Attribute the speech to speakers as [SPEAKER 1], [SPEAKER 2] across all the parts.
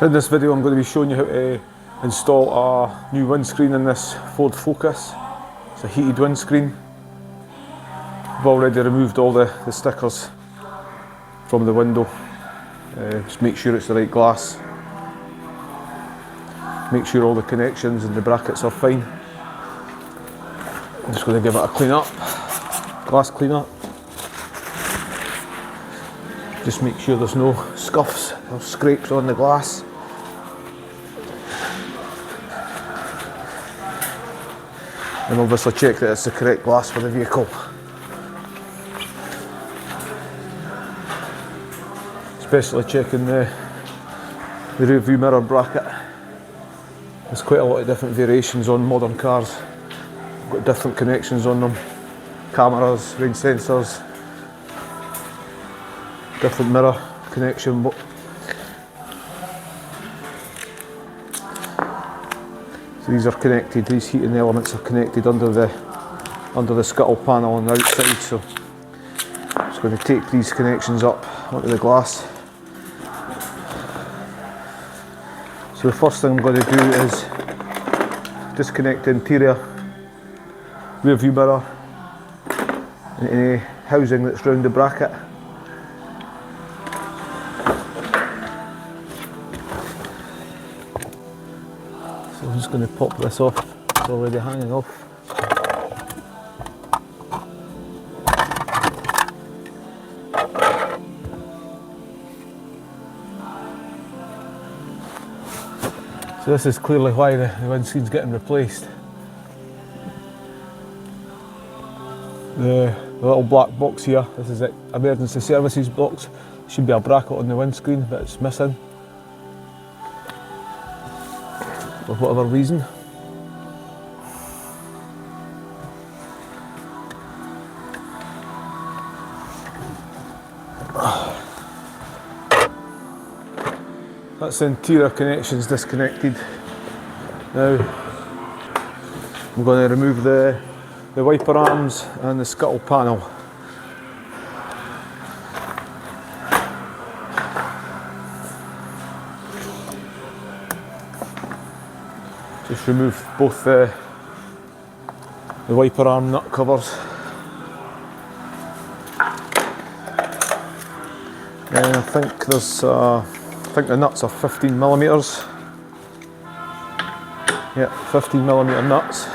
[SPEAKER 1] So in this video I'm going to be showing you how to install a new windscreen in this Ford Focus. It's a heated windscreen. I've already removed all the stickers from the window. Just make sure it's the right glass. Make sure all the connections and the brackets are fine. I'm just going to give it a clean up, glass clean up. Just make sure there's no scuffs or scrapes on the glass. And obviously check that it's the correct glass for the vehicle. Especially checking the rear view mirror bracket. There's quite a lot of different variations on modern cars. Got different connections on them. Cameras, rain sensors, different mirror connection. So these are connected, these heating elements are connected under the scuttle panel on the outside. So I'm just going to tape these connections up onto the glass. So the first thing I'm going to do is disconnect the interior rear view mirror and any housing that's round the bracket. So I'm just going to pop this off, it's already hanging off. So this is clearly why the windscreen's getting replaced. The little black box here, this is the emergency services box. There should be a bracket on the windscreen, but it's missing for whatever reason. That's the interior connections disconnected. Now I'm going to remove the wiper arms and the scuttle panel. Just remove both the wiper arm nut covers. And I think the nuts are 15mm. Yeah, 15mm nuts.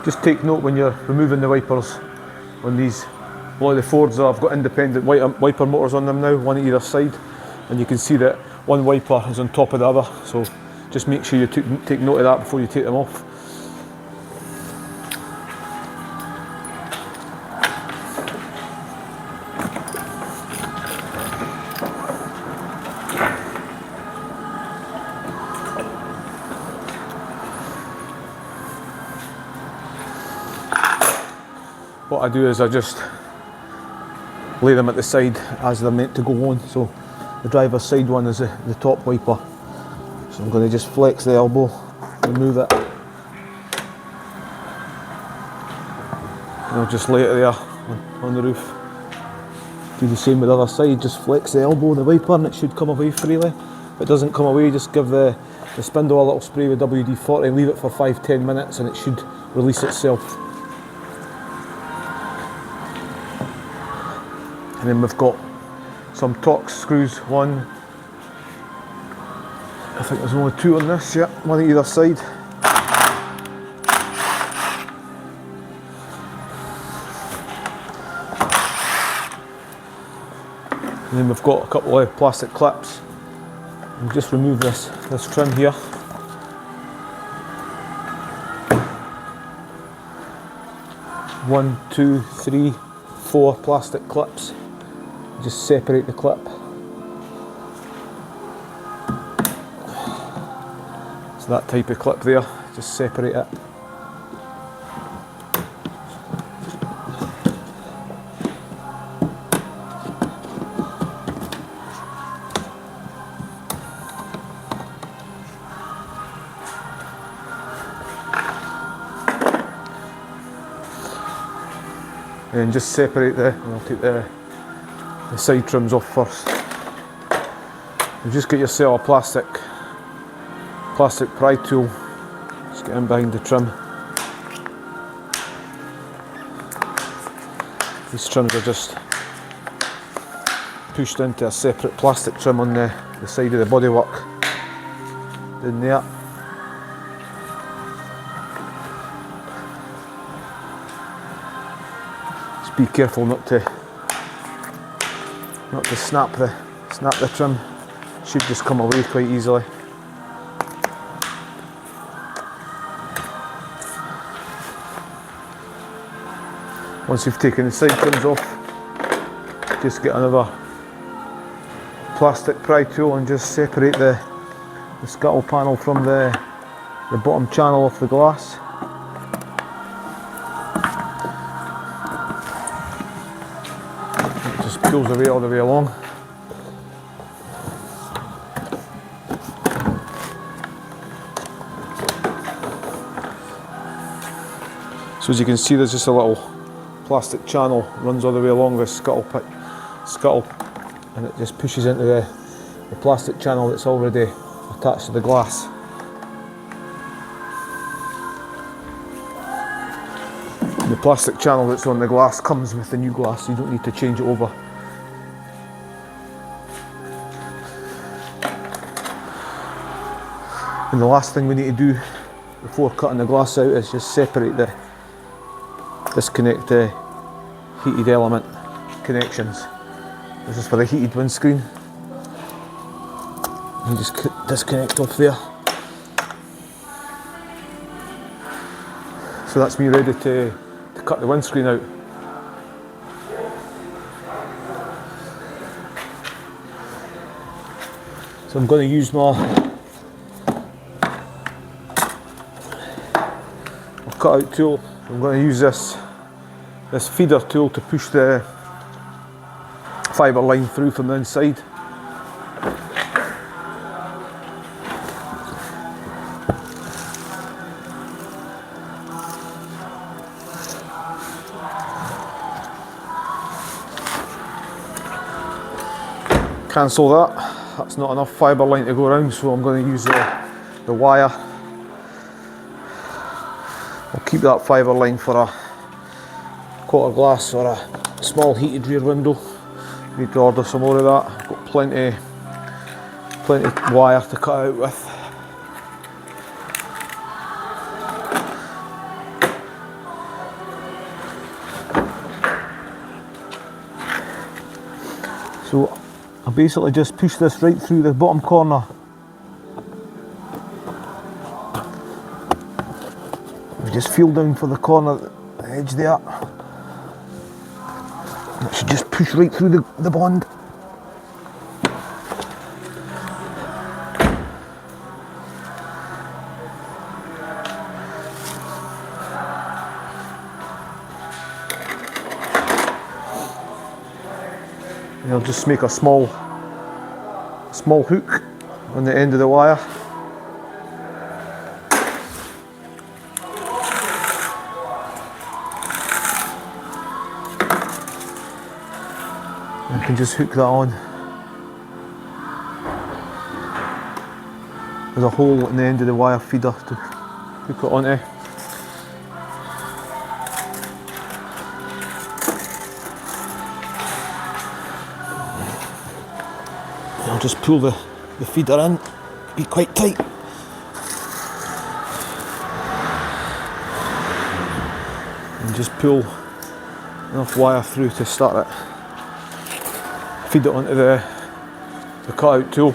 [SPEAKER 1] Just take note when you're removing the wipers on these. A lot of the Fords have got independent wiper motors on them now, one at either side, and you can see that one wiper is on top of the other, so just make sure you take note of that before you take them off. What I do is I just lay them at the side as they're meant to go on. So the driver's side one is the top wiper. So I'm going to just flex the elbow, remove it. And I'll just lay it there on the roof. Do the same with the other side, just flex the elbow, the wiper, and it should come away freely. If it doesn't come away, just give the spindle a little spray with WD-40 and leave it for 5-10 minutes and it should release itself. And then we've got some Torx screws, one, I think there's only two on this, yeah, one at either side. And then we've got a couple of plastic clips. And just remove this trim here. 1, 2, 3, 4 plastic clips. Just separate the clip. So that type of clip there, just separate it. and just separate and I'll take the side trims off first. You just get yourself a plastic pry tool, just get in behind the trim. These trims are just pushed into a separate plastic trim on the side of the bodywork down there. Just be careful not to snap the trim. Should just come away quite easily. Once you've taken the side trims off, just get another plastic pry tool and just separate the scuttle panel from the bottom channel of the glass. It just peels away all the way along. So as you can see, there's just a little plastic channel runs all the way along the scuttle, and it just pushes into the plastic channel that's already attached to the glass. The plastic channel that's on the glass comes with the new glass, so you don't need to change it over. And the last thing we need to do before cutting the glass out is just disconnect the heated element connections. This is for the heated windscreen. You just disconnect off there. So that's me ready to cut the windscreen out. So I'm going to use my cutout tool. I'm going to use this feeder tool to push the fibre line through from the inside. Cancel that. That's not enough fibre line to go around, so I'm going to use the wire. I'll keep that fibre line for a quarter glass or a small heated rear window. Need to order some more of that. I've got plenty wire to cut out with. So I basically just push this right through the bottom corner. You just feel down for the corner, the edge there. It should just push right through the bond. And I'll just make a small hook on the end of the wire. I can just hook that on. There's a hole in the end of the wire feeder to hook it onto. I'll just pull the feeder in, be quite tight. And just pull enough wire through to start it. Feed it onto the cutout tool.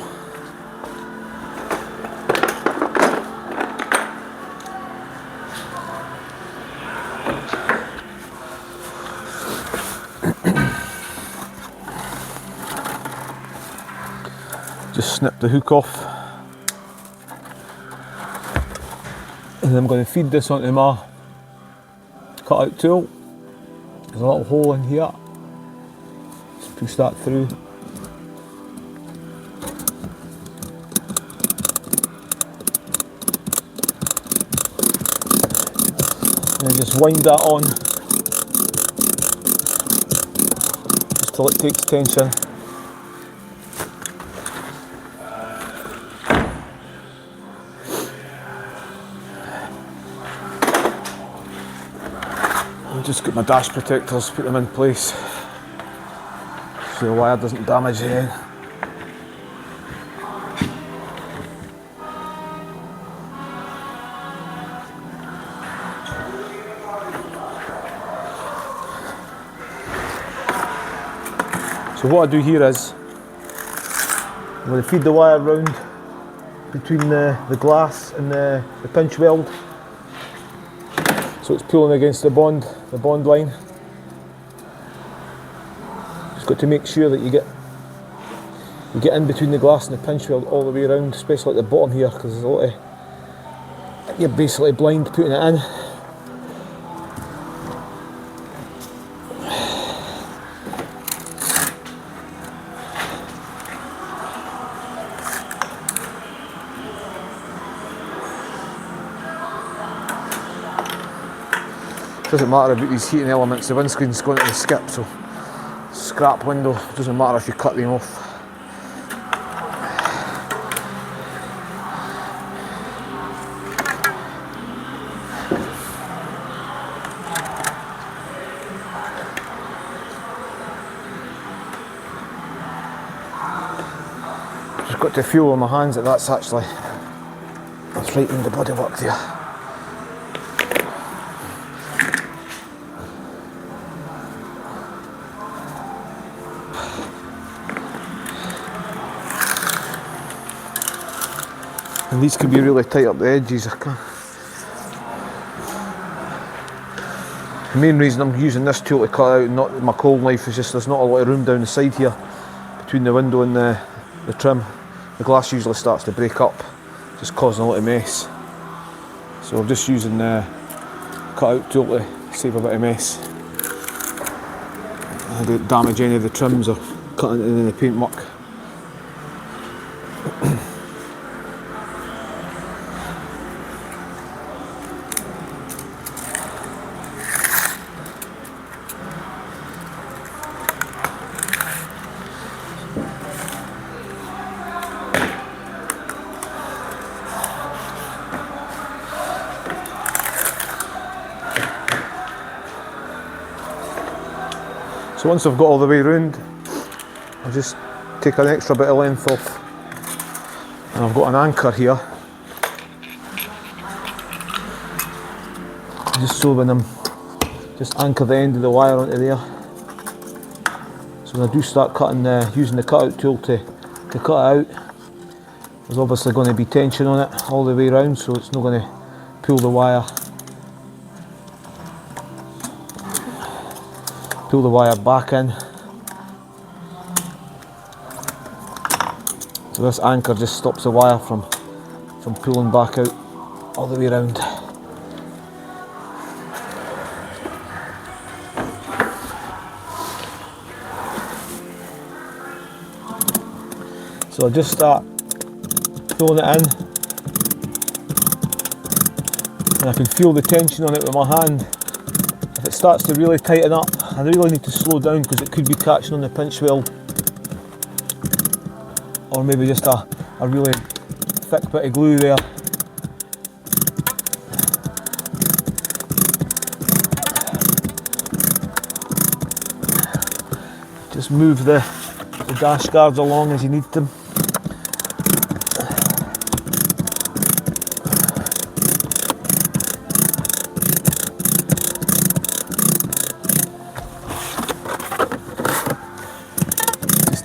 [SPEAKER 1] Just snip the hook off. And then I'm going to feed this onto my cutout tool. There's a little hole in here. Push that through. And then just wind that on. till it takes tension. I've just got my dash protectors, put them in place so the wire doesn't damage anything. So what I do here is, I'm going to feed the wire round between the glass and the pinch weld, so it's pulling against the bond line. Just got to make sure that you get in between the glass and the pinch weld all the way around, especially at the bottom here, because there's a lot of, you're basically blind putting it in. Doesn't matter about these heating elements, the windscreen's going to the skip, so scrap window, doesn't matter if you cut them off. Just got to feel with my hands that that's right in the bodywork there. And these can be really tight up the edges. The main reason I'm using this tool to cut out, not my cold knife, is just there's not a lot of room down the side here between the window and the trim. The glass usually starts to break up, just causing a lot of mess. So I'm just using the cut out tool to save a bit of mess. I don't damage any of the trims or cut into any of the paint muck. So once I've got all the way round, I'll just take an extra bit of length off, and I've got an anchor here, just so when I'm just anchor the end of the wire onto there. So when I do start cutting, using the cutout tool to cut it out, there's obviously going to be tension on it all the way around, so it's not going to pull the wire back in. So this anchor just stops the wire from pulling back out all the way around. So I just start pulling it in, and I can feel the tension on it with my hand. If it starts to really tighten up, I really need to slow down because it could be catching on the pinch weld, or maybe just a really thick bit of glue there. Just move the dash guards along as you need them.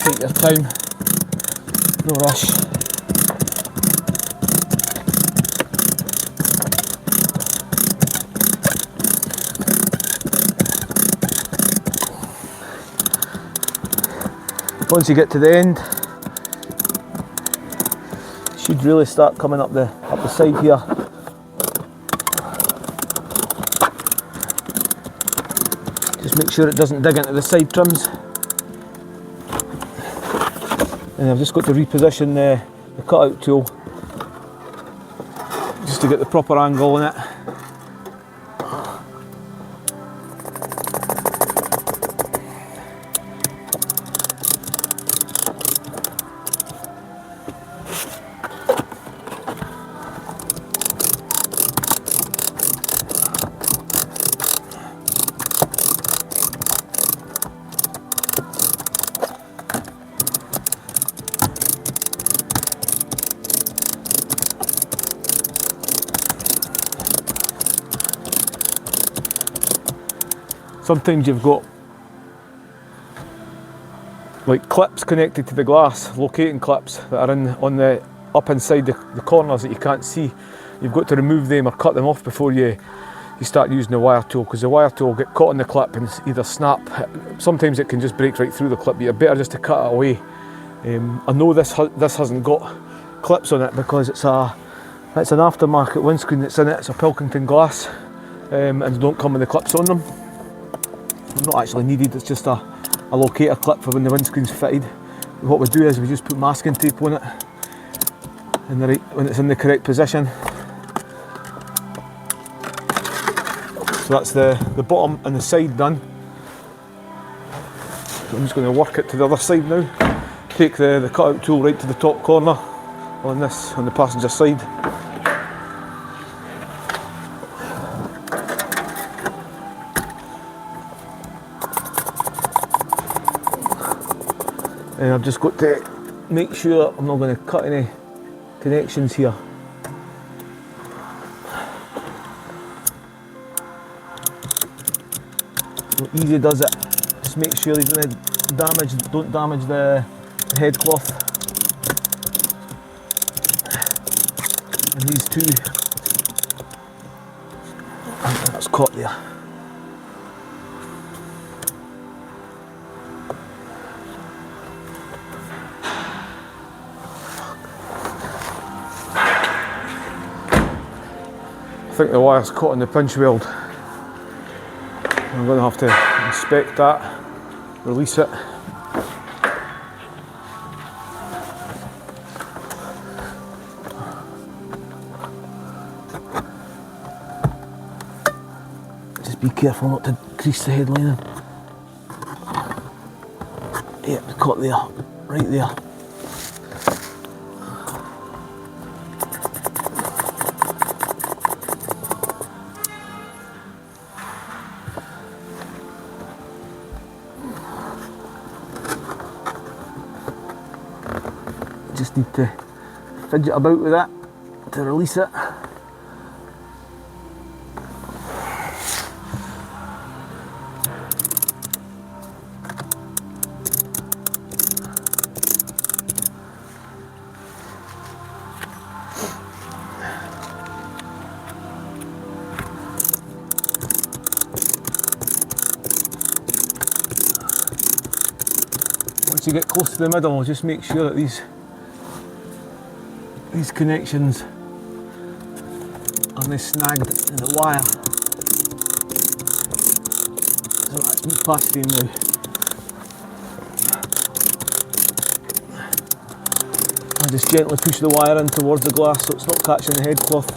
[SPEAKER 1] Take your time, no rush. Once you get to the end, it should really start coming up the side here. Just make sure it doesn't dig into the side trims. And I've just got to reposition the cutout tool just to get the proper angle on it. sometimes you've got like clips connected to the glass, locating clips that are on the up inside the corners that you can't see. You've got to remove them or cut them off before you start using the wire tool, because the wire tool will get caught in the clip and either snap. Sometimes it can just break right through the clip, but you're better just to cut it away. I know this hasn't got clips on it because it's an aftermarket windscreen that's in it. It's a Pilkington glass, and they don't come with the clips on them. They're not actually needed, it's just a locator clip for when the windscreen's fitted. What we do is we just put masking tape on it when it's in the correct position. So that's the bottom and the side done. So I'm just going to work it to the other side now. Take the cutout tool right to the top corner on the passenger side. And I've just got to make sure I'm not going to cut any connections here. So easy does it. Just make sure you don't damage the head cloth. And these two, and that's caught there. I think the wire's caught in the pinch weld. I'm going to have to inspect that, release it. Just be careful not to crease the head lining. Yeah, it's caught there, right there. Just need to fidget about with that to release it. Once you get close to the middle, just make sure that these connections are snagged in the wire. So that's me plastic now. I just gently push the wire in towards the glass so it's not catching the head cloth.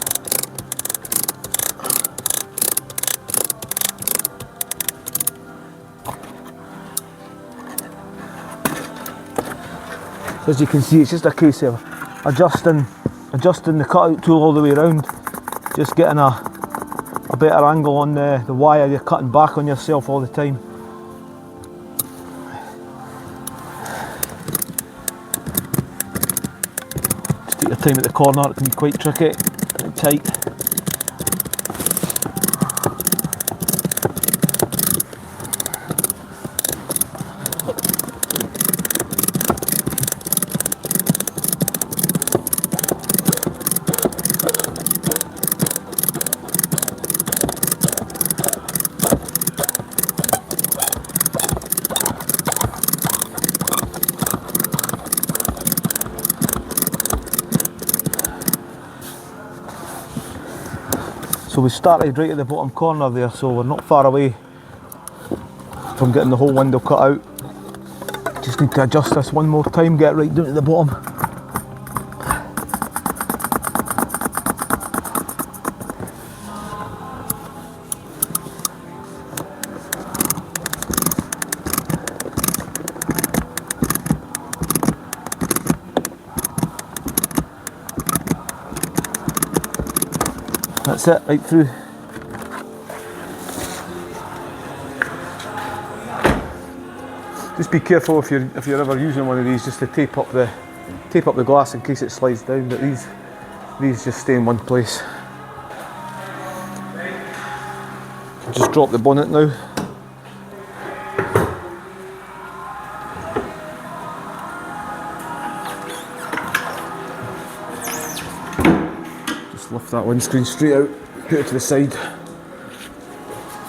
[SPEAKER 1] So as you can see, it's just a case of adjusting the cutout tool all the way around, just getting a better angle on the wire. You're cutting back on yourself all the time. Just take your time at the corner, it can be quite tricky and tight. So we started right at the bottom corner there, so we're not far away from getting the whole window cut out. Just need to adjust this one more time, get it right down to the bottom. That's it, right through. Just be careful if you're ever using one of these, just to tape up the glass in case it slides down. But these just stay in one place. Just drop the bonnet now. that windscreen straight out, put it to the side,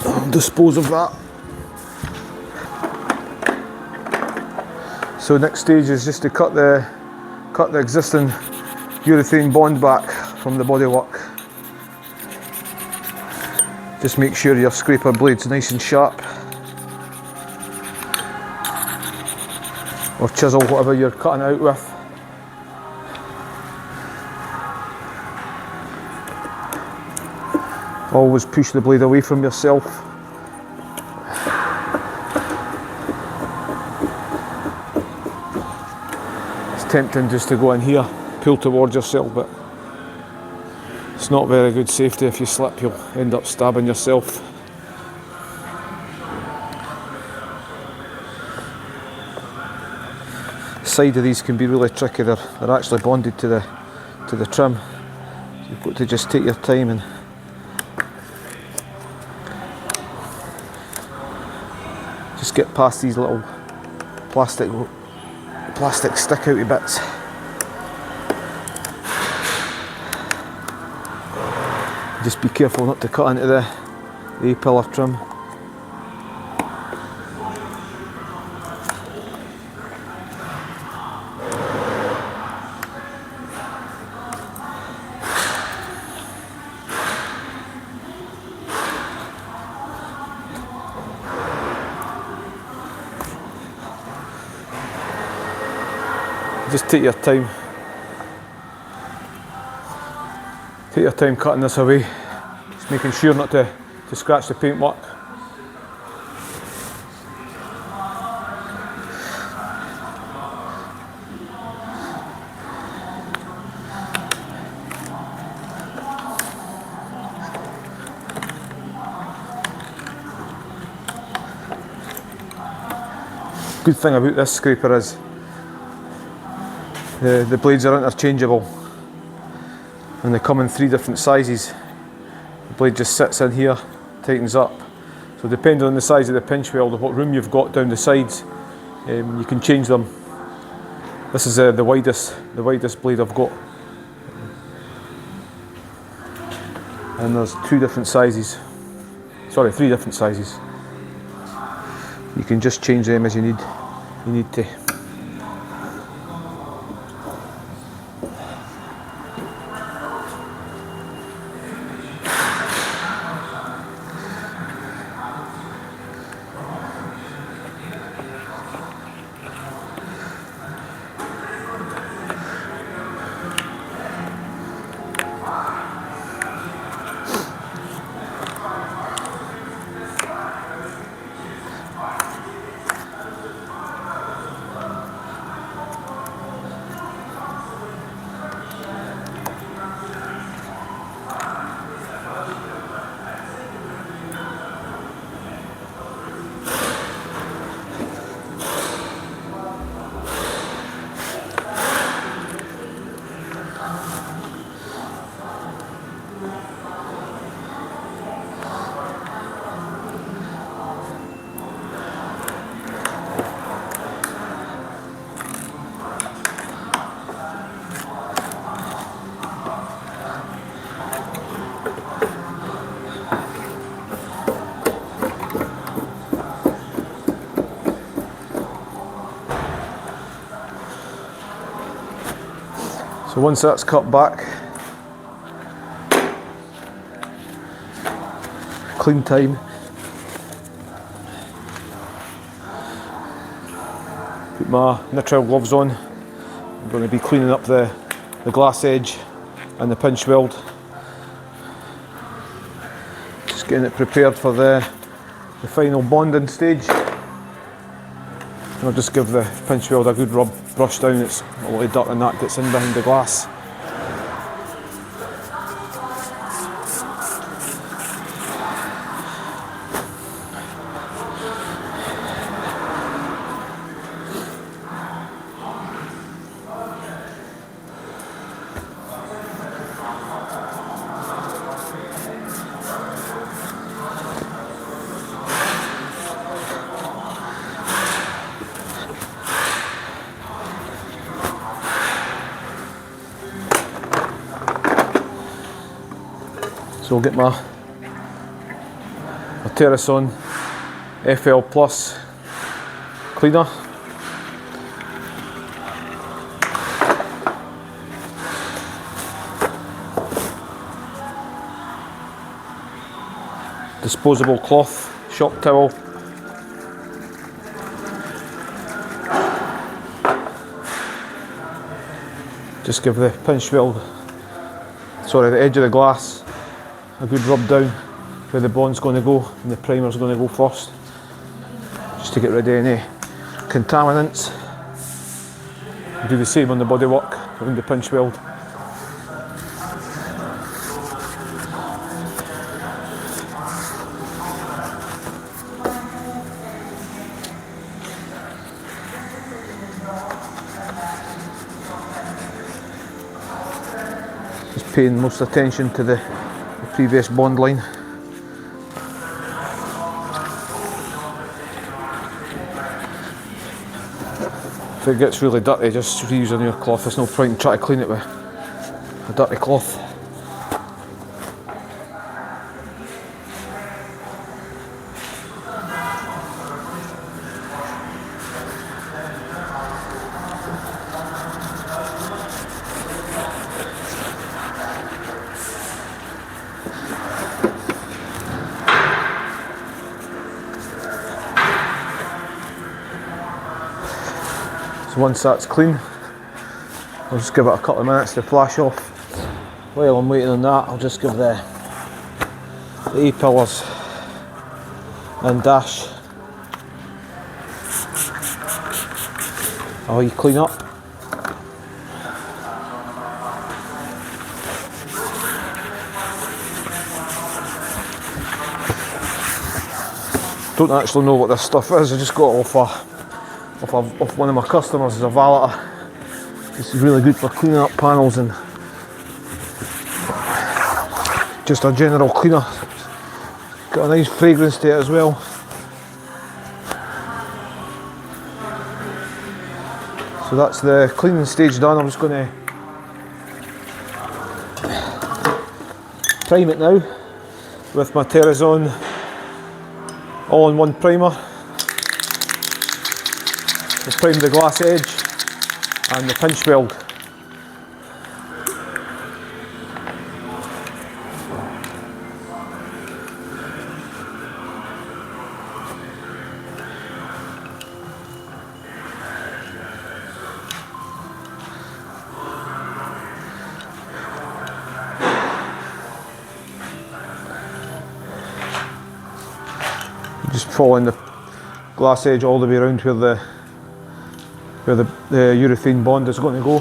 [SPEAKER 1] and dispose of that. So next stage is just to cut the existing urethane bond back from the bodywork. Just make sure your scraper blade's nice and sharp, or chisel, whatever you're cutting out with. Always push the blade away from yourself. It's tempting just to go in here, pull towards yourself, but it's not very good safety. If you slip, you'll end up stabbing yourself. The side of these can be really tricky. They're actually bonded to the trim. You've got to just take your time and just get past these little plastic stick outy bits. Just be careful not to cut into the A-pillar trim. Just take your time. Take your time cutting this away. Just making sure not to scratch the paintwork. Good thing about this scraper is the blades are interchangeable, and they come in 3 different sizes. The blade just sits in here, tightens up. So depending on the size of the pinch weld and what room you've got down the sides, you can change them. This is the widest blade I've got, and there's 2 different sizes. Sorry, 3 different sizes. You can just change them as you need to. So once that's cut back, clean time. Put my nitrile gloves on. I'm going to be cleaning up the glass edge and the pinch weld. Just getting it prepared for the final bonding stage. I'll just give the pinch weld a good rub, brush down. It's a lot of dirt and that gets in behind the glass. So I'll get my Terrason FL Plus cleaner. Disposable cloth, shop towel. Just give the pinch weld, sorry, the edge of the glass a good rub down where the bond's going to go and the primer's going to go first, just to get rid of any contaminants. Do the same on the bodywork with the pinch weld. Just paying most attention to the previous bond line. If it gets really dirty, just reuse a new cloth. There's no point in trying to clean it with a dirty cloth. So once that's clean, I'll just give it a couple of minutes to flash off. While I'm waiting on that, I'll just give the A-pillars and dash a wee clean up. Don't actually know what this stuff is, I just got it off one of my customers as a valeter. This is really good for cleaning up panels and just a general cleaner. Got a nice fragrance to it as well. So that's the cleaning stage done. I'm just going to prime it now with my Terrason all-in-one primer. We'll prime the glass edge and the pinch weld. Just following the glass edge all the way around where the urethane bond is going to go.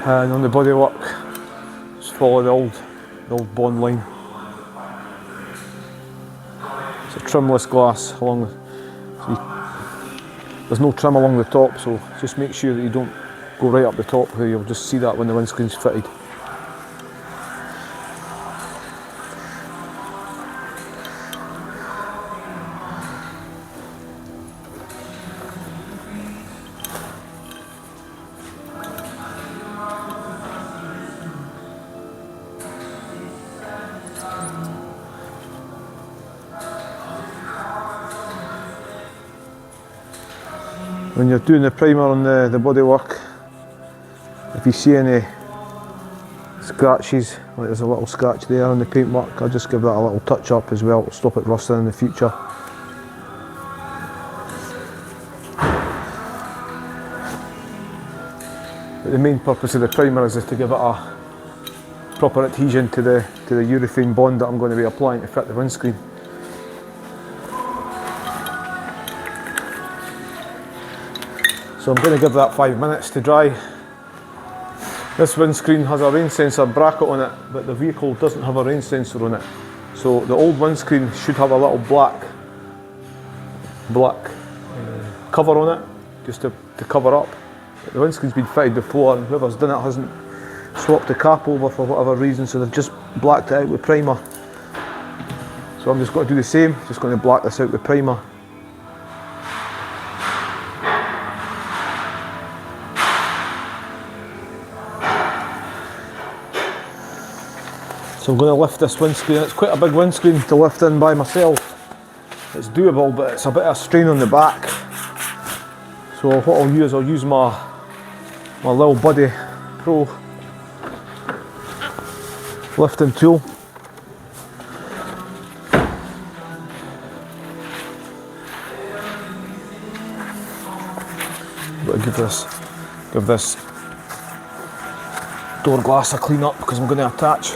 [SPEAKER 1] And on the bodywork, just follow the old bond line. It's a trimless glass along the, there's no trim along the top, so just make sure that you don't go right up the top where you'll just see that when the windscreen's fitted. When you're doing the primer on the bodywork, if you see any scratches, like there's a little scratch there on the paintwork, I'll just give that a little touch up as well to stop it rusting in the future. But the main purpose of the primer is to give it a proper adhesion to the urethane bond that I'm going to be applying to fit the windscreen. So I'm going to give that 5 minutes to dry. This windscreen has a rain sensor bracket on it, but the vehicle doesn't have a rain sensor on it. So the old windscreen should have a little black cover on it, just to cover up. But the windscreen's been fitted before, and whoever's done it hasn't swapped the cap over for whatever reason, so they've just blacked it out with primer. So I'm just going to do the same, just going to black this out with primer. So I'm going to lift this windscreen. It's quite a big windscreen to lift in by myself. It's doable, but it's a bit of a strain on the back. So what I'll use my little Buddy Pro lifting tool. But give this door glass a clean up, because I'm going to attach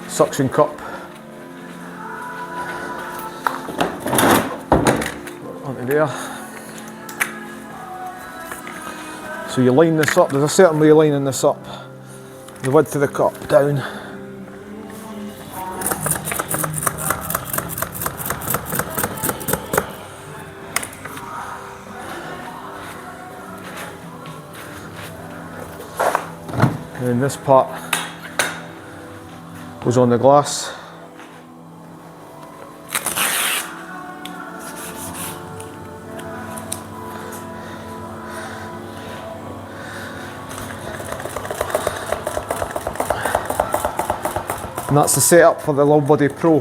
[SPEAKER 1] suction cup onto there. So you line this up. There's a certain way of lining this up. The width of the cup down. And then this part goes on the glass. And that's the setup for the Little Buddy Pro.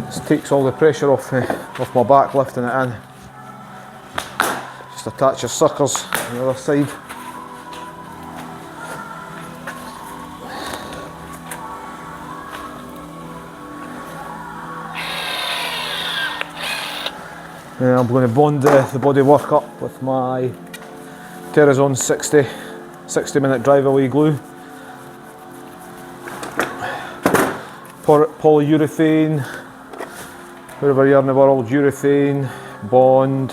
[SPEAKER 1] This takes all the pressure off my back lifting it in. Just attach your suckers on the other side. And I'm going to bond the bodywork up with my Terrazon 60-minute drive-away glue. Polyurethane, wherever you are in the world, urethane, bond.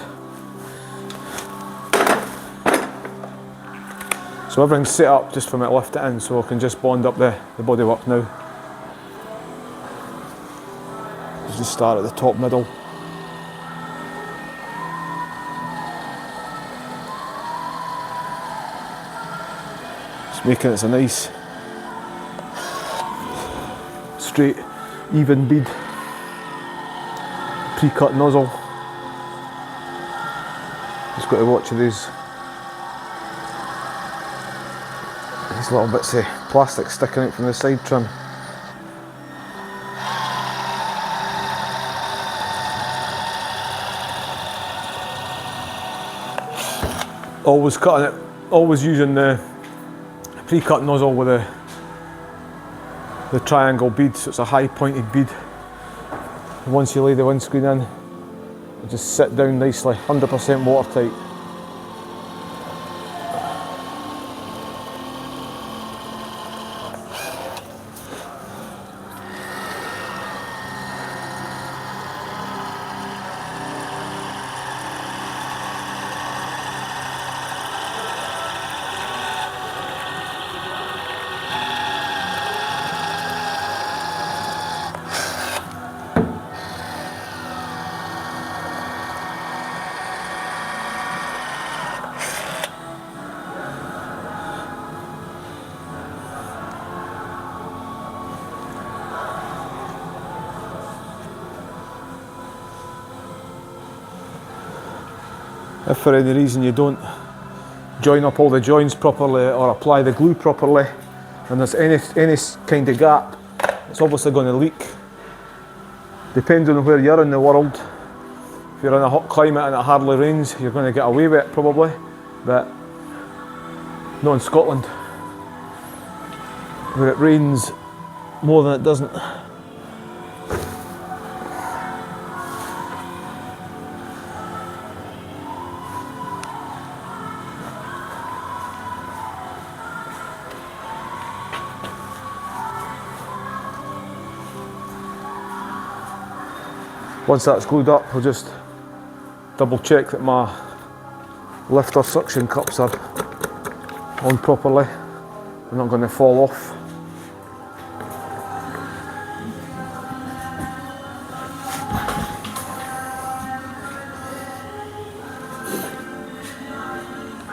[SPEAKER 1] So everything's set up just for me to lift it in, so I can just bond up the bodywork now. Just start at the top middle. Just making it a nice, straight, even bead. Pre-cut nozzle. Just got to watch these little bits of plastic sticking out from the side trim. Always cutting it, always using the pre-cut nozzle with the triangle bead, so it's a high pointed bead. And once you lay the windscreen in, it'll just sit down nicely, 100% watertight. If for any reason you don't join up all the joints properly or apply the glue properly, and there's any kind of gap, it's obviously going to leak. Depending on where you're in the world, if you're in a hot climate and it hardly rains, you're going to get away with it probably, but not in Scotland, where it rains more than it doesn't. Once that's glued up, I'll just double check that my lifter suction cups are on properly. They're not going to fall off.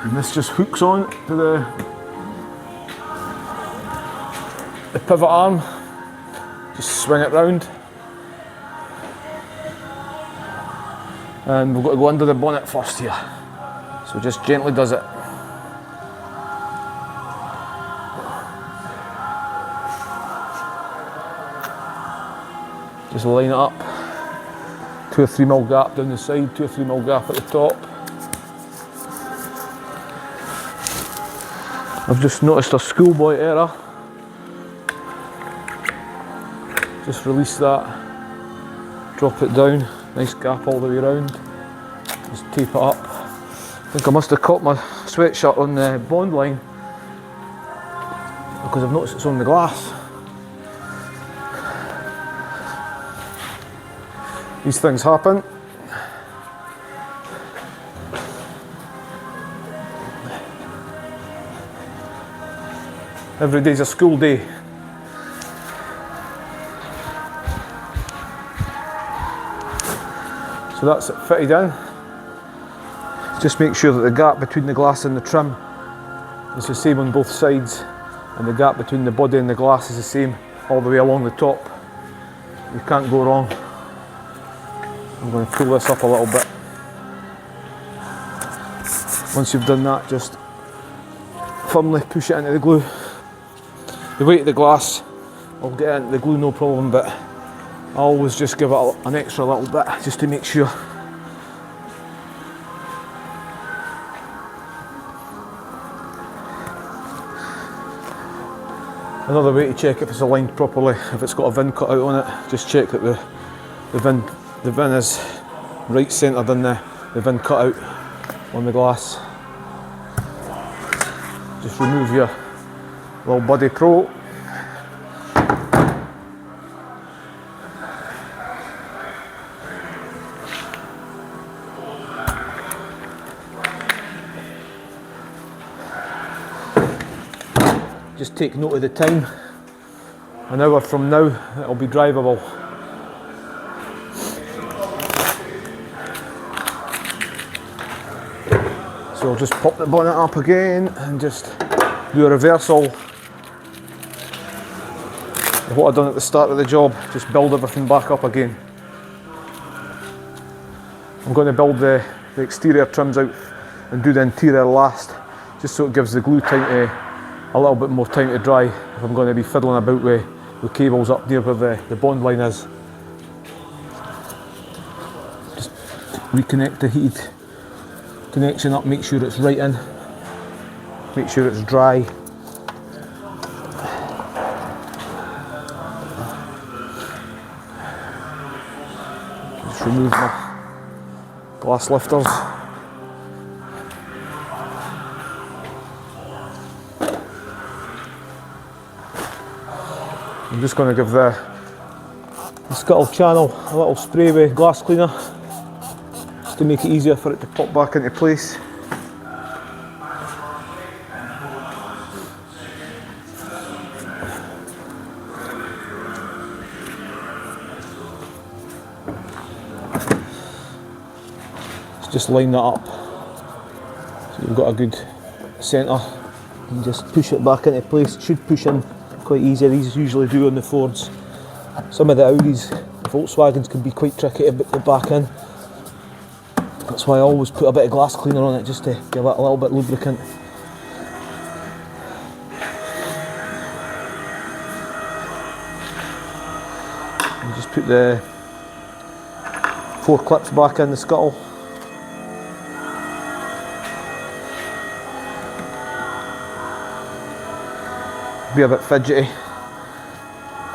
[SPEAKER 1] And this just hooks on to the pivot arm, just swing it round. And we've got to go under the bonnet first here. So just gently does it. Just line it up. 2 or 3mm gap down the side, 2 or 3mm gap at the top. I've just noticed a schoolboy error. Just release that, drop it down, nice gap all the way around. Just tape it up. I think I must have caught my sweatshirt on the bond line because I've noticed it's on the glass. These things happen. Every day's a school day. So that's it fitted in. Just make sure that the gap between the glass and the trim is the same on both sides, and the gap between the body and the glass is the same all the way along the top. You can't go wrong. I'm going to pull this up a little bit. Once you've done that, just firmly push it into the glue. The weight of the glass will get into the glue no problem, but I always just give it an extra little bit just to make sure. Another way to check if it's aligned properly, if it's got a VIN cut out on it, just check that the VIN is right centred in the VIN cut out on the glass. Just remove your little Buddy Pro. Just take note of the time. An hour from now, it'll be drivable. So I'll just pop the bonnet up again and just do a reversal of what I've done at the start of the job, just build everything back up again. I'm going to build the exterior trims out and do the interior last, just so it gives the glue time to a little bit more time to dry if I'm going to be fiddling about with cables up near where the bond line is. Just reconnect the heated connection up, make sure it's right in, make sure it's dry. Just remove my glass lifters. I'm just going to give the scuttle channel a little spray with glass cleaner just to make it easier for it to pop back into place. Let's just line that up so you've got a good centre and just push it back into place. It should push in quite easy. These usually do on the Fords. Some of the Audis, the Volkswagens can be quite tricky to put the back in. That's why I always put a bit of glass cleaner on it, just to give it a little bit of lubricant. And just put the 4 clips back in the scuttle. Be a bit fidgety.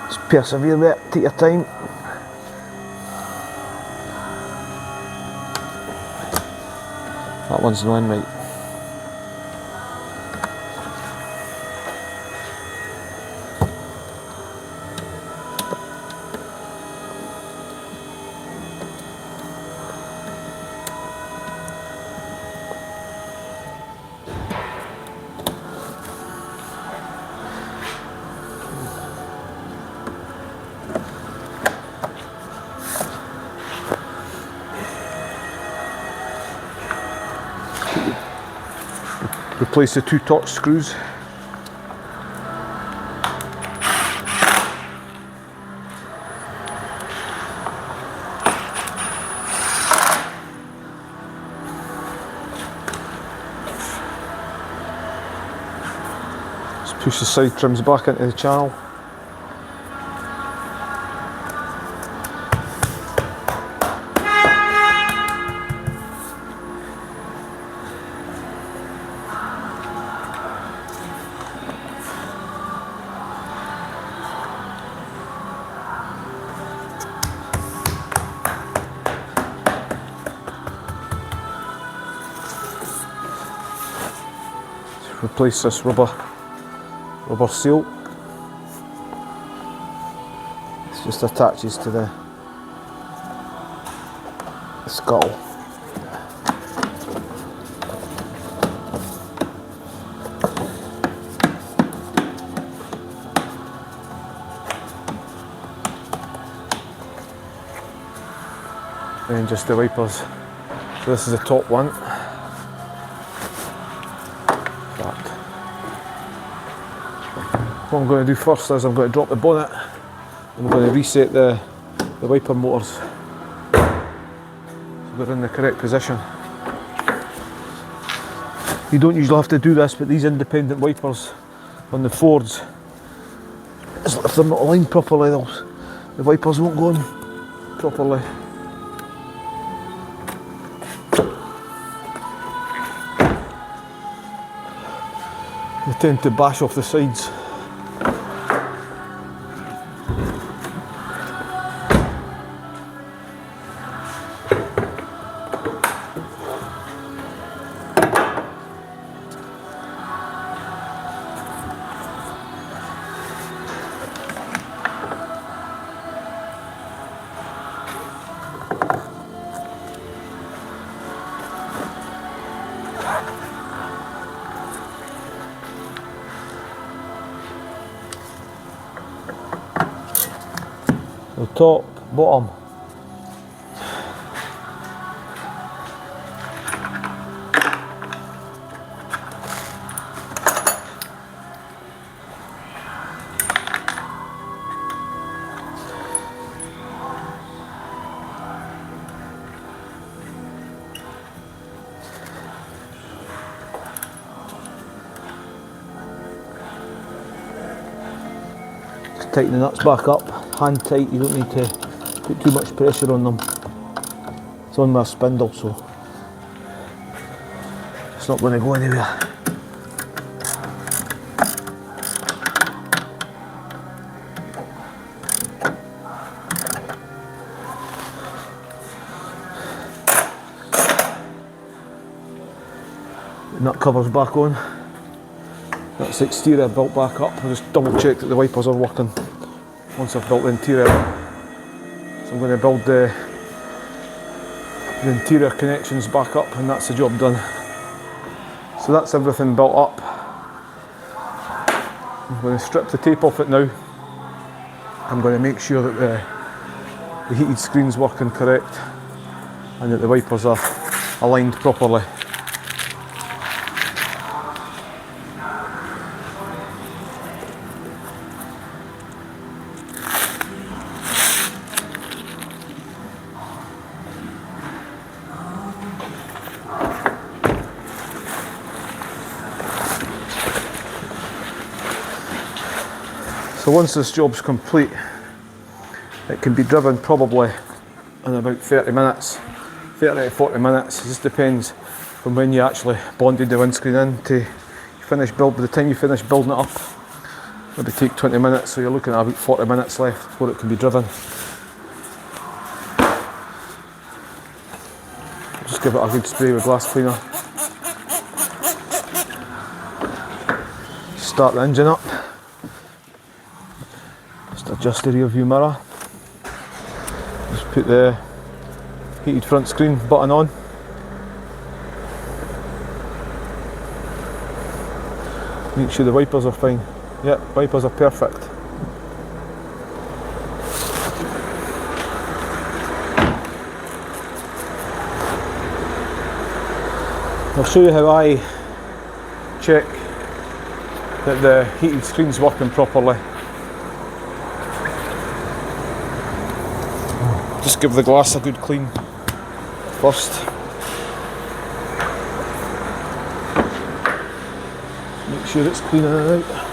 [SPEAKER 1] Just persevere with it, take your time. That one's not in right. Replace the 2 torch screws. Push the side trims back into the channel. Replace this rubber seal. It just attaches to the scuttle. And just the wipers. So this is the top one. What I'm going to do first is I'm going to drop the bonnet and I'm going to reset the wiper motors so they're in the correct position. You don't usually have to do this, but these independent wipers on the Fords, if they're not aligned properly, the wipers won't go on properly. They tend to bash off the sides. The top, bottom. Just tighten the nuts back up. Hand tight, you don't need to put too much pressure on them. It's on my spindle, so it's not going to go anywhere. The nut cover's back on. That's the exterior built back up. I'll just double check that the wipers are working. Once I've built the interior, so I'm going to build the interior connections back up, and that's the job done. So that's everything built up. I'm going to strip the tape off it now. I'm going to make sure that the heated screen's working correct and that the wipers are aligned properly. So once this job's complete, it can be driven probably in about 30 minutes, 30 to 40 minutes. It just depends from when you actually bonded the windscreen in to finish build. By the time you finish building it up, maybe take 20 minutes, so you're looking at about 40 minutes left before it can be driven. Just give it a good spray with glass cleaner. Start the engine up. Adjust the rear view mirror. Just put the heated front screen button on. Make sure the wipers are fine. Yep, wipers are perfect. I'll show you how I check that the heated screen's working properly. Just give the glass a good clean first. Make sure it's clean in and out.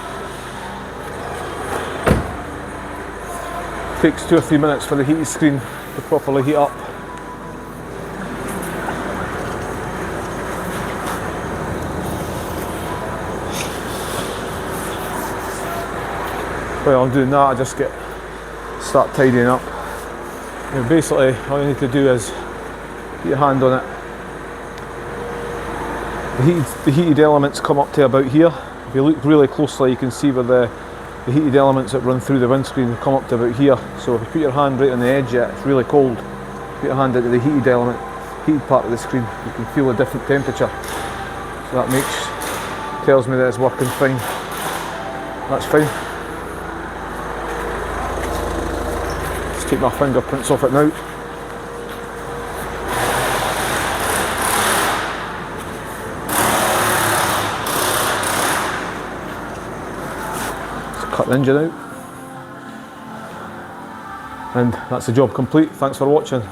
[SPEAKER 1] Takes 2 or 3 minutes for the heated screen to properly heat up. While I'm doing that, I just start tidying up. Basically, all you need to do is put your hand on it. The heated elements come up to about here. If you look really closely, you can see where the heated elements that run through the windscreen come up to about here. So if you put your hand right on the edge, it's really cold. Put your hand into the heated part of the screen, you can feel a different temperature. So that tells me that it's working fine. That's fine. Just take my fingerprints off it now. Cut the engine out, and that's the job complete. Thanks for watching.